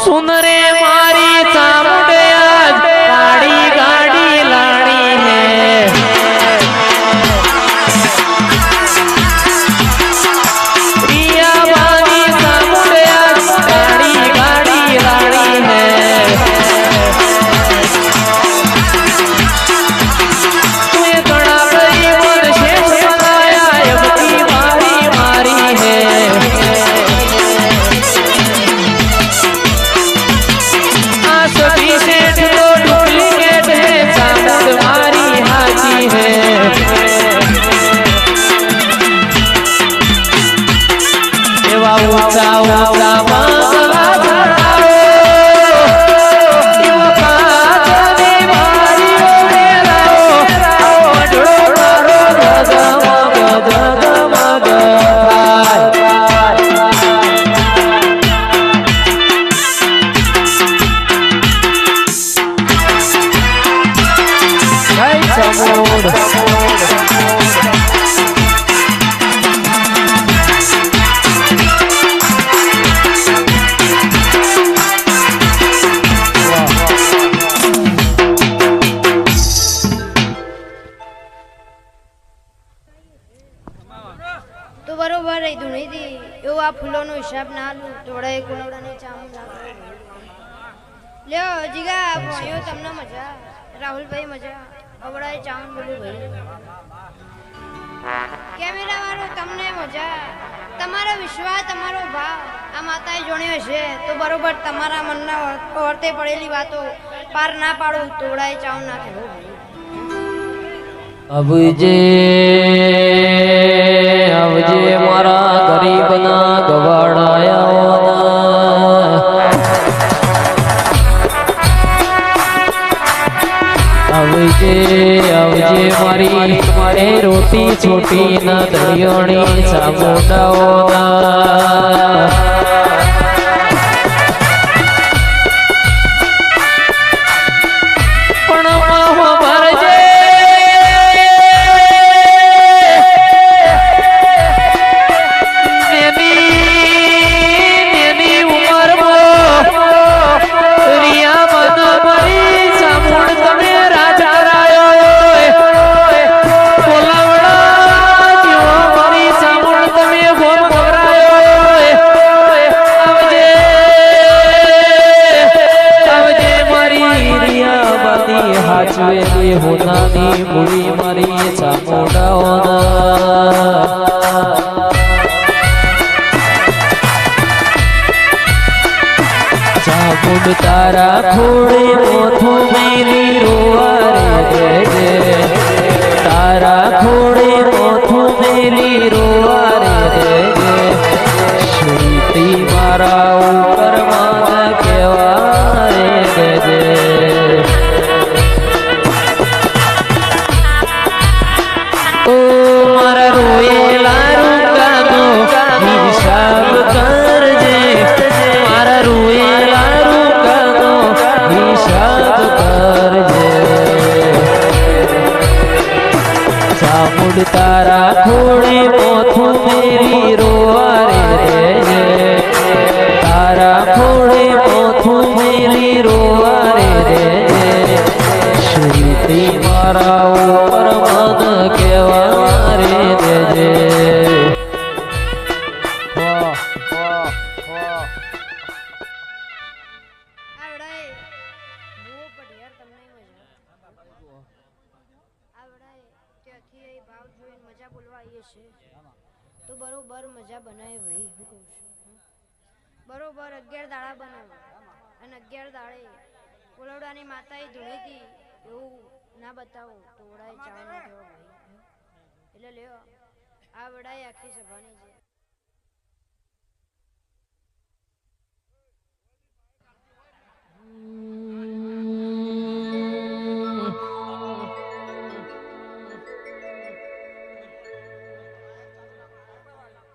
सुन रे मारी चामुंड आज गाड़ी गाड़ी लाड़ी है प्रिया बानी चामुंड आज गाड़ी गाड़ी लाड़ी है तुए गड़ा गई मन शेष बनाया अब की मारी मारी है सभी सेठ तो डुप्लीकेट है चामुंड मारी हाजी है एवा ऊंचा ऊंचा बांगला चढ़ाओ एवा काचनी मारीओ मेलाओ अडड़ो मारो जगमग जगमग तो बरोबर है धुनी थी यो आ फूलों नो हिसाब ना लू तोड़ा एक कोनोड़ा ने चामू ना લ્યો જીગા ભાઈઓ તમને મજા રાહુલ ભાઈ મજા અવડાય ચામન બોલું ભાઈ કેમેરા વાળો તમને મજા તમારો વિશ્વાસ તમારો ભાવ આ માતાએ જોણ્યો છે તો બરોબર તમારા મનના વર્તે પડેલી વાતો પાર ના પાડો તોડાય ચાવ ના કહેવો અબજે મારા ગરીબના ગવાડાયા આવજે મારી મારે રોટી છોટી ના દરિયોણી ચામુંડાઓના હોનાની મૂડી મારી ચામુંડાઓના ચામુંડ તારા ખોડે મોથું મેલી રોવારે દે તારા ખોડે મોથું મેલી રોવારે દે શ્રુતિ મારા ઉપર મારા કહેવારે દે તારા ખોડે મોથું મેરી રોવારે દે તારા ખોડે મોથું મેરી રોવારે દે શ્રુતિ મારા ઉપર મન કહેવારે દેજે तो बरोबर मजा बनाए भाई बरोबर 11 दाड़ा बनाव અને 11 દાડે કોલવડાની માતાએ ધૂણી હતી એવું ના બતાવો તો ઓડાય ચાવ ના દેવો ભાઈ એટલે લ્યો આ વડાય આખી સભાની છે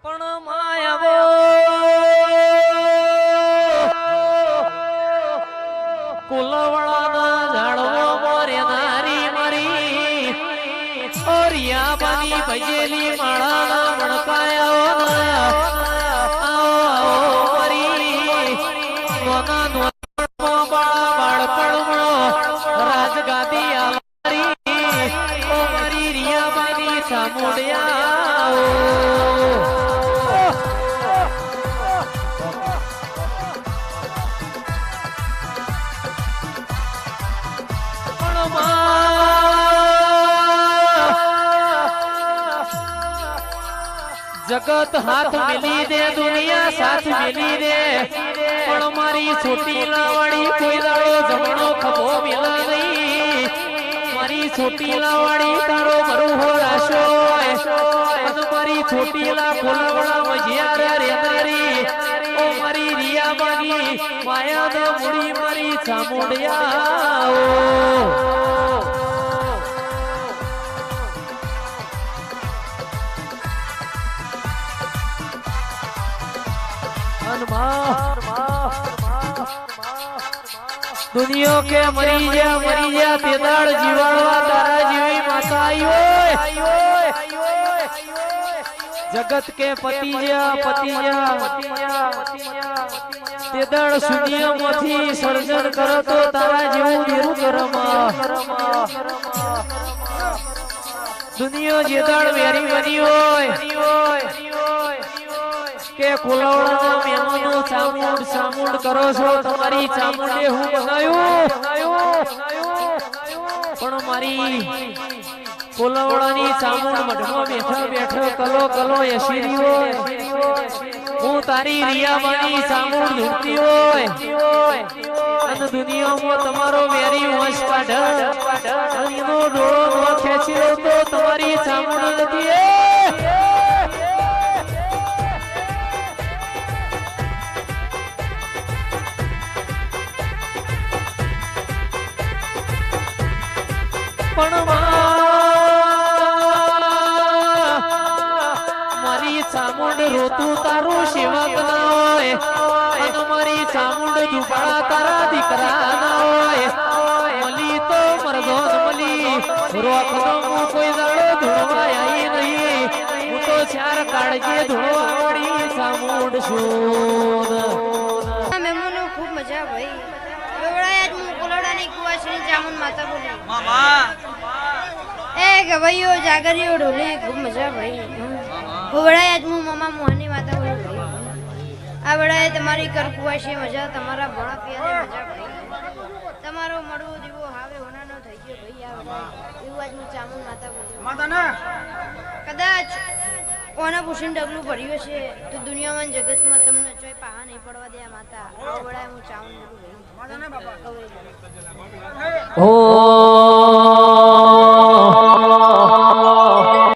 પણ માયાવો કુલવળાના ઝાડવો મોરે નારી મારી ઓરિયા બની ભજેલી માળાના મણકાયો આવો આવો મારી નોના નોના બાળપણમાં રાજગાદી આવારી ઓ મારી રિયાબાની ચામુંડિયા જગત હાથ મિલી દે દુનિયા સાથ મિલી દે પણ મારી છોટી લાવાડી કોઈ દાડો જમણો ખભો મિલા નહીં મારી છોટી લાવાડી તારો મરુહો રાશો અને મારી છોટી લા ફૂલવડા મજિયાર રેનારી ઓ મારી રિયાબાની માયાનો મુડી મારી ચામુંડિયા दुनिया के मरी जा तेदाड़ जीवाड़वा तारा जीवी माता आयो जगत के पति जा तेदाड़ सुनिया मथी सर्जन करो तो तारा जीवू वीरू करमा दुनिया जेदाड़ मेरी बनी होय के कुलवड़ा मेमनो चामुंड चामुंड करो छो तुम्हारी चामुंडे हूँ बनायो पण मारी कुलवड़ानी चामुंड मठमा बैठा बैठो कलो कलो यशीरियो हूँ तारी रियाबानी चामुंड ढूंढती होय अन दुनिया में तुम्हारो मेरी वंश काढ अनो डोळो न खेची लो तो तुम्हारी चामुंड नथी પણ મારી ચામુંડ રોતું તારું સેવક ના હોય અને મારી ચામુંડ દુબાળા તારા દીકરા ના હોય મલી તો મરદોન મલી રોકનો હું કોઈ દાડો ધૂળવા આવી નહીં હું તો ચાર કાળજે ધૂળવા વાળી ચામુંડ છું મેમોનો ખૂબ મજા ભાઈ એવડાય જ હું કોલડાની કુવાસની ચામુંડ માતા બોલી मामा ए गवैयो जागरियो ढोले खूब मजा भाई ओवड़ाय आज मु मामा मोहनी माता बोल भाई आ वड़ाय तुम्हारी कर कुवाशी मजा तुम्हारा बड़ा प्यारे मजा भाई તમારો મળવો દીવો હાવે હોનાનો થઈ ગયો ભાઈ આ વડાય એવું આજ મુ ચામુંડ માતા બોલ माता ना કદાચ ઓના પૂછીને ડગલું ભર્યું છે તો દુનિયામાં જગતમાં તમને ચોય પાહા નહીં પડવા દે આ માતા આ વડાય હું ચામુંડ બોલું ભાઈ माता ना बाबा ओ